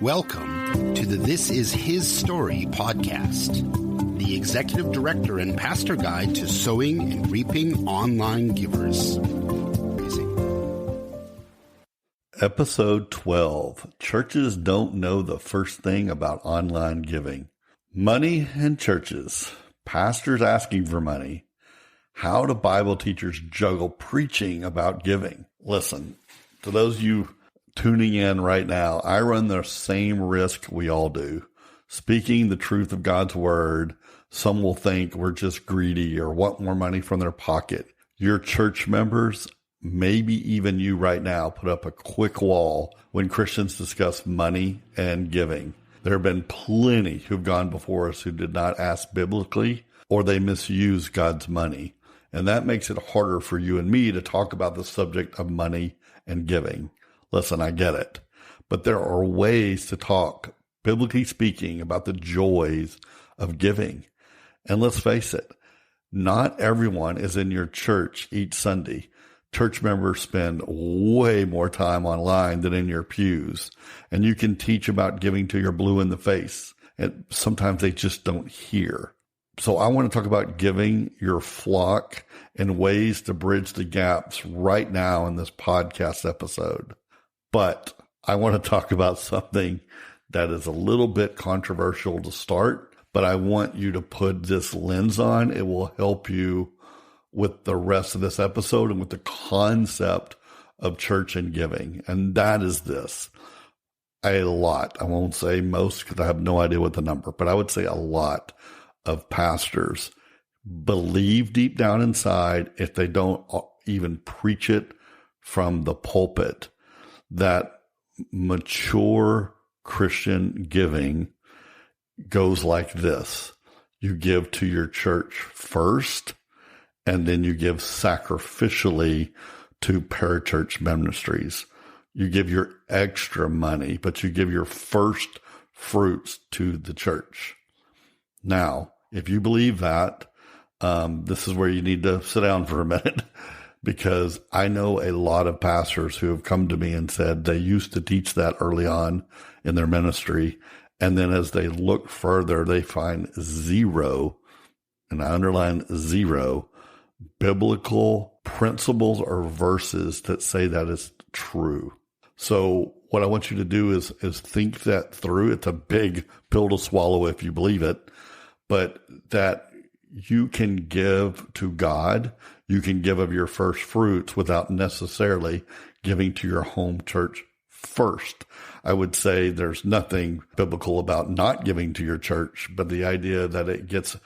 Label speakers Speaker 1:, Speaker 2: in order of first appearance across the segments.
Speaker 1: Welcome to the This Is His Story podcast, the executive director and pastor guide to sowing and reaping online givers.
Speaker 2: Episode 12, Churches Don't Know the First Thing About Online Giving. Money and churches, pastors asking for money, how do Bible teachers juggle preaching about giving? Listen, to those of you tuning in right now, I run the same risk we all do. Speaking the truth of God's word, some will think we're just greedy or want more money from their pocket. Your church members, maybe even you right now, put up a quick wall when Christians discuss money and giving. There have been plenty who've gone before us who did not ask biblically, or they misuse God's money. And that makes it harder for you and me to talk about the subject of money and giving. Listen, I get it, but there are ways to talk, biblically speaking, about the joys of giving. And let's face it, not everyone is in your church each Sunday. Church members spend way more time online than in your pews, and you can teach about giving to your blue in the face, and sometimes they just don't hear. So I want to talk about giving your flock and ways to bridge the gaps right now in this podcast episode. But I want to talk about something that is a little bit controversial to start, but I want you to put this lens on. It will help you with the rest of this episode and with the concept of church and giving. And that is this. A lot, I won't say most because I have no idea what the number, but I would say a lot of pastors believe deep down inside, if they don't even preach it from the pulpit, that mature Christian giving goes like this. You give to your church first, and then you give sacrificially to parachurch ministries. You give your extra money, but you give your first fruits to the church. Now, if you believe that, this is where you need to sit down for a minute, because I know a lot of pastors who have come to me and said they used to teach that early on in their ministry. And then as they look further, they find zero, and I underline zero, biblical principles or verses that say that is true. So what I want you to do is think that through. It's a big pill to swallow if you believe it, but that you can give to God. You can give of your first fruits without necessarily giving to your home church first. I would say there's nothing biblical about not giving to your church, but the idea that it gets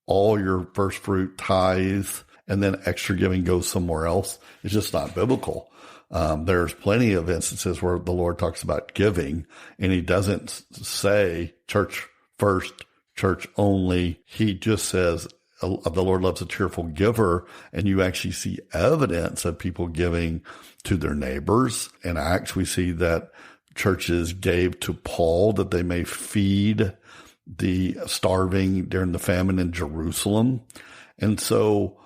Speaker 2: all your first fruit tithes and then extra giving goes somewhere else is just not biblical. There's plenty of instances where the Lord talks about giving, and he doesn't say church first, church only. He just says the Lord loves a cheerful giver, and you actually see evidence of people giving to their neighbors. In Acts, we see that churches gave to Paul that they may feed the starving during the famine in Jerusalem. And so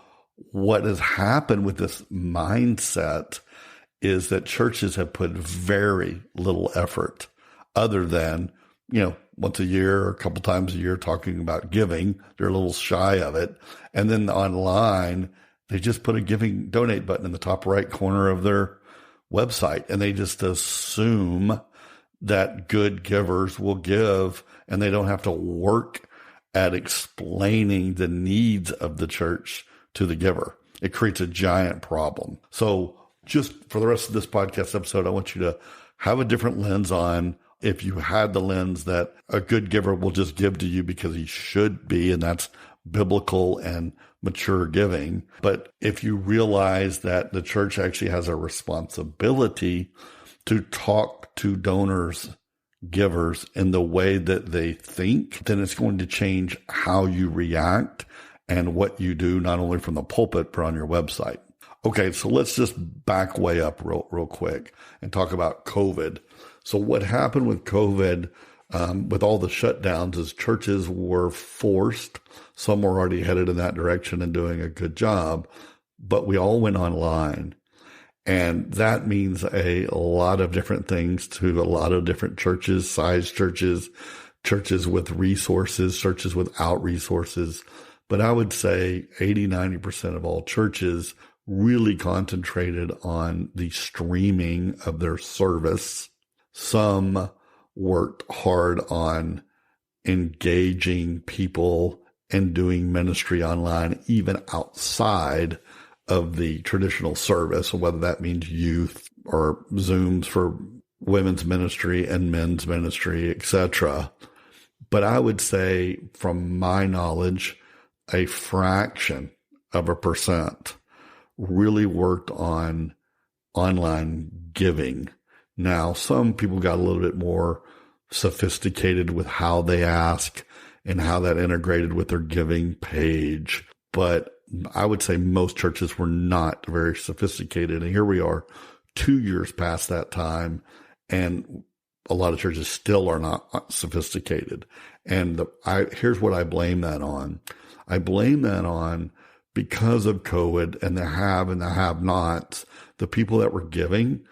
Speaker 2: what has happened with this mindset is that churches have put very little effort other than, once a year or a couple times a year talking about giving. They're a little shy of it. And then online, they just put a donate button in the top right corner of their website. And they just assume that good givers will give, and they don't have to work at explaining the needs of the church to the giver. It creates a giant problem. So just for the rest of this podcast episode, I want you to have a different lens on. If you had the lens that a good giver will just give to you because he should be, and that's biblical and mature giving. But if you realize that the church actually has a responsibility to talk to donors, givers in the way that they think, then it's going to change how you react and what you do, not only from the pulpit, but on your website. Okay, so let's just back way up real quick and talk about COVID. So what happened with COVID, with all the shutdowns, is churches were forced. Some were already headed in that direction and doing a good job, but we all went online. And that means a lot of different things to a lot of different churches, size churches, churches with resources, churches without resources. But I would say 80-90% of all churches really concentrated on the streaming of their service. Some worked hard on engaging people and doing ministry online, even outside of the traditional service, whether that means youth or Zooms for women's ministry and men's ministry, etc. But I would say, from my knowledge, a fraction of a percent really worked on online giving. Now, some people got a little bit more sophisticated with how they ask and how that integrated with their giving page. But I would say most churches were not very sophisticated. And here we are 2 years past that time, and a lot of churches still are not sophisticated. And here's what I blame that on. I blame that on, because of COVID and the have and the have-nots, the people that were giving,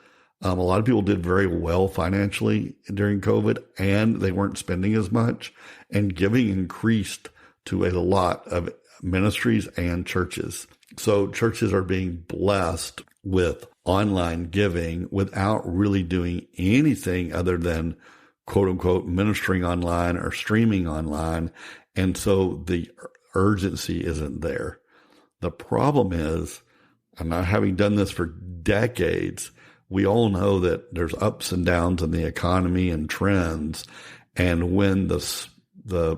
Speaker 2: a lot of people did very well financially during COVID, and they weren't spending as much, and giving increased to a lot of ministries and churches. So churches are being blessed with online giving without really doing anything other than, quote unquote, ministering online or streaming online. And so the urgency isn't there. The problem is, and not having done this for decades, we all know that there's ups and downs in the economy and trends. And when the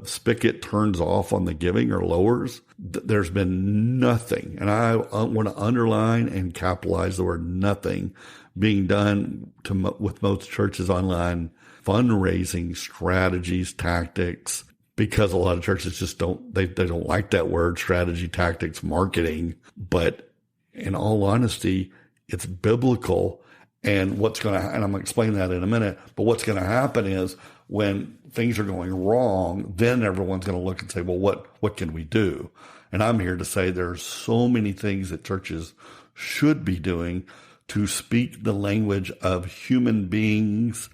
Speaker 2: spigot turns off on the giving or lowers, there's been nothing. And I want to underline and capitalize the word nothing being done with most churches online, fundraising strategies, tactics, because a lot of churches just don't like that word, strategy, tactics, marketing. But in all honesty, it's biblical. And I'm going to explain that in a minute, but what's going to happen is, when things are going wrong, then everyone's going to look and say, well, what can we do? And I'm here to say there's so many things that churches should be doing to speak the language of human beings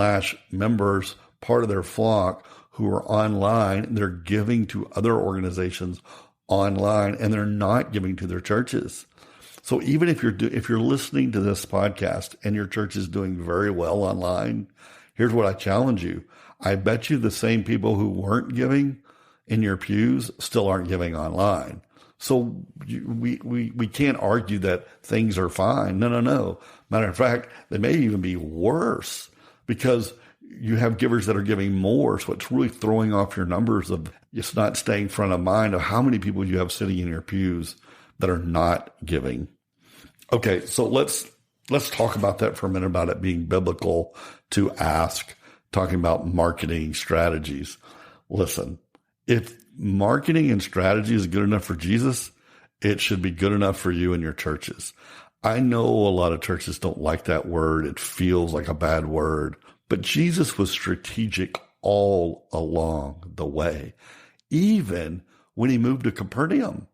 Speaker 2: / members, part of their flock, who are online. They're giving to other organizations online, and they're not giving to their churches. So even if you're listening to this podcast and your church is doing very well online, here's what I challenge you. I bet you the same people who weren't giving in your pews still aren't giving online. So we can't argue that things are fine. No. Matter of fact, they may even be worse, because you have givers that are giving more. So it's really throwing off your numbers of, it's not staying front of mind of how many people you have sitting in your pews that are not giving. Okay, so let's talk about that for a minute, about it being biblical to ask, talking about marketing strategies. Listen, if marketing and strategy is good enough for Jesus, it should be good enough for you and your churches. I know a lot of churches don't like that word. It feels like a bad word, but Jesus was strategic all along the way, even when he moved to Capernaum.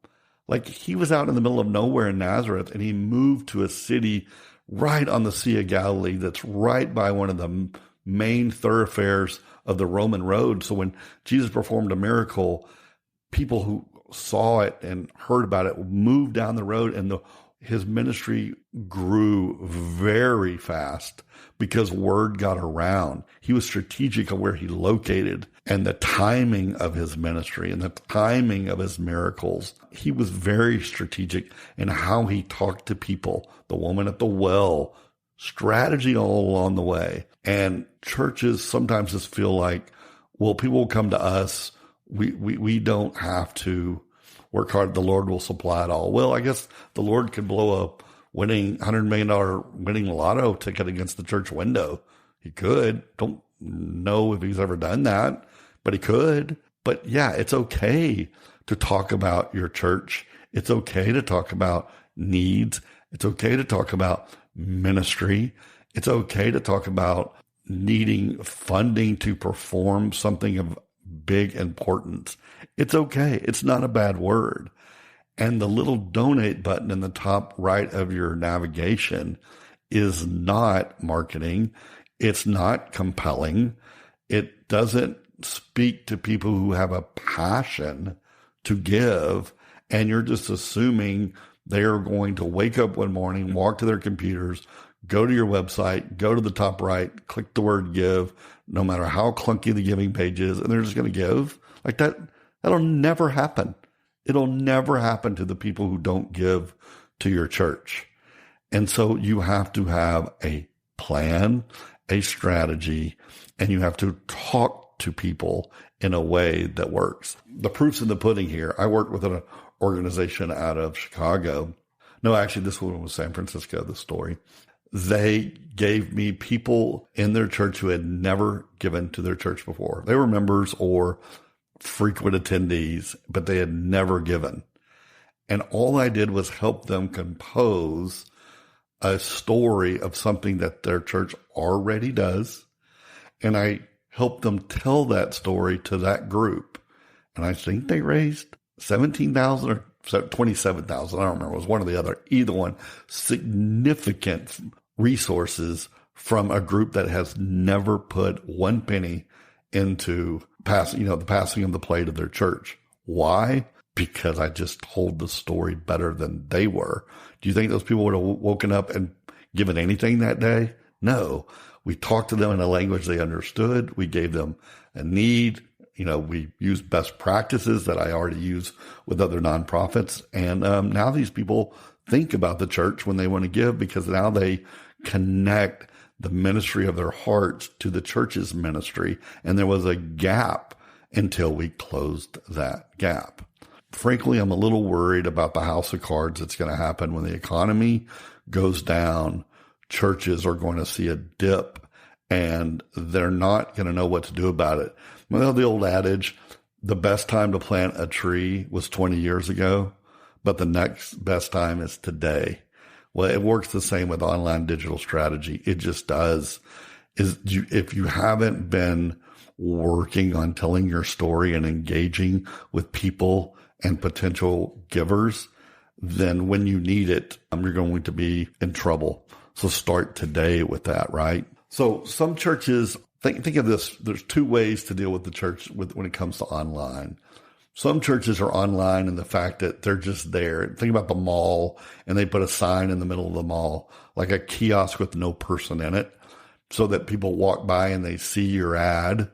Speaker 2: Like, he was out in the middle of nowhere in Nazareth, and he moved to a city right on the Sea of Galilee that's right by one of the main thoroughfares of the Roman road. So when Jesus performed a miracle, people who saw it and heard about it moved down the road, and his ministry grew very fast because word got around. He was strategic of where he located and the timing of his ministry and the timing of his miracles. He was very strategic in how he talked to people. The woman at the well, strategy all along the way. And churches sometimes just feel like, well, people will come to us. We don't have to work hard. The Lord will supply it all. Well, I guess the Lord could blow a winning $100 million winning lotto ticket against the church window. He could. Don't know if he's ever done that, but he could. But yeah, it's okay to talk about your church. It's okay to talk about needs. It's okay to talk about ministry. It's okay to talk about needing funding to perform something of big importance. It's okay. It's not a bad word. And the little donate button in the top right of your navigation is not marketing. It's not compelling. It doesn't speak to people who have a passion to give. And you're just assuming they are going to wake up one morning, walk to their computers, go to your website, go to the top right, click the word give, no matter how clunky the giving page is, and they're just going to give. Like that, that'll never happen. It'll never happen to the people who don't give to your church. And so you have to have a plan, a strategy, and you have to talk to people in a way that works. The proof's in the pudding here. I worked with an organization out of Chicago. No, actually, this one was San Francisco, the story. They gave me people in their church who had never given to their church before. They were members or frequent attendees, but they had never given. And all I did was help them compose a story of something that their church already does. And I helped them tell that story to that group. And I think they raised $17,000 or $27,000. I don't remember. It was one or the other. Either one. Significant resources from a group that has never put one penny into the passing of the plate of their church. Why? Because I just told the story better than they were. Do you think those people would have woken up and given anything that day? No. We talked to them in a language they understood. We gave them a need. We used best practices that I already use with other nonprofits. And now these people think about the church when they want to give, because now they connect the ministry of their hearts to the church's ministry. And there was a gap until we closed that gap. Frankly, I'm a little worried about the house of cards that's going to happen when the economy goes down. Churches are going to see a dip and they're not going to know what to do about it. Well, the old adage, the best time to plant a tree was 20 years ago, but the next best time is today. Well, it works the same with online digital strategy. It just does. If you haven't been working on telling your story and engaging with people and potential givers, then when you need it, you're going to be in trouble. So start today with that, right? So some churches, think of this. There's two ways to deal with the church when it comes to online. Some churches are online in the fact that they're just there. Think about the mall, and they put a sign in the middle of the mall, like a kiosk with no person in it, so that people walk by and they see your ad,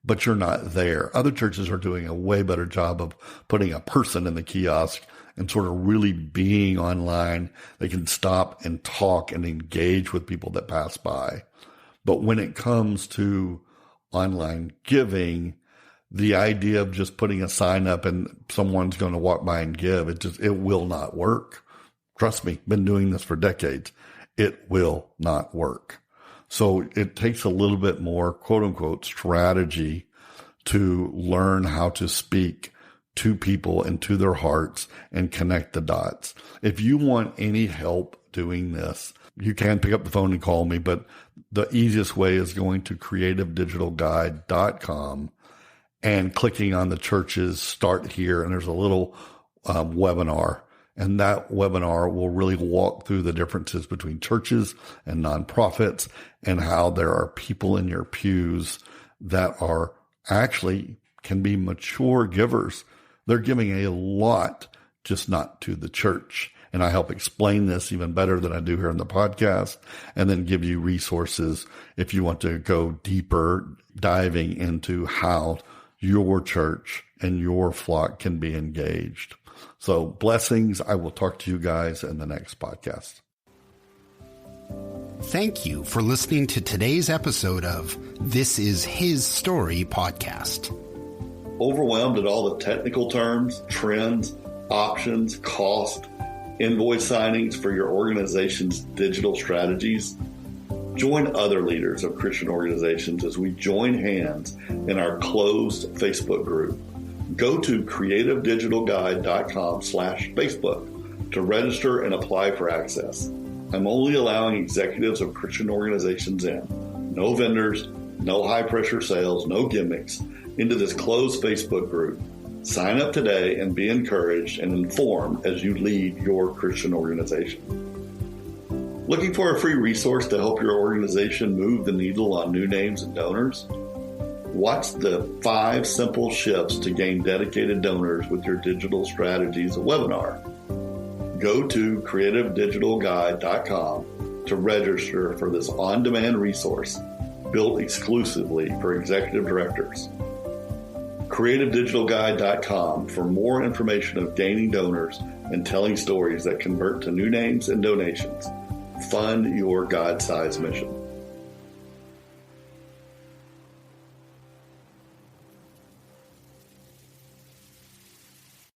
Speaker 2: but you're not there. Other churches are doing a way better job of putting a person in the kiosk and sort of really being online. They can stop and talk and engage with people that pass by. But when it comes to online giving, the idea of just putting a sign up and someone's going to walk by and give, it will not work. Trust me, been doing this for decades. It will not work. So it takes a little bit more, quote unquote, strategy to learn how to speak to people and to their hearts and connect the dots. If you want any help doing this, you can pick up the phone and call me, but the easiest way is going to creativedigitalguide.com and clicking on the church's Start Here. And there's a little webinar. And that webinar will really walk through the differences between churches and nonprofits and how there are people in your pews that are actually can be mature givers. They're giving a lot, just not to the church. And I help explain this even better than I do here on the podcast, and then give you resources if you want to go deeper, diving into how your church and your flock can be engaged. So blessings. I will talk to you guys in the next podcast.
Speaker 1: Thank you for listening to today's episode of This Is His Story podcast.
Speaker 2: Overwhelmed at all the technical terms, trends, options, cost, invoice signings for your organization's digital strategies? Join other leaders of Christian organizations as we join hands in our closed Facebook group. Go to creativedigitalguide.com/Facebook to register and apply for access. I'm only allowing executives of Christian organizations in. No vendors, no high-pressure sales, no gimmicks into this closed Facebook group. Sign up today and be encouraged and informed as you lead your Christian organization. Looking for a free resource to help your organization move the needle on new names and donors? Watch the 5 simple shifts to gain dedicated donors with your digital strategies webinar. Go to creativedigitalguide.com to register for this on-demand resource built exclusively for executive directors. creativedigitalguide.com for more information of gaining donors and telling stories that convert to new names and donations. Fund your God-sized mission.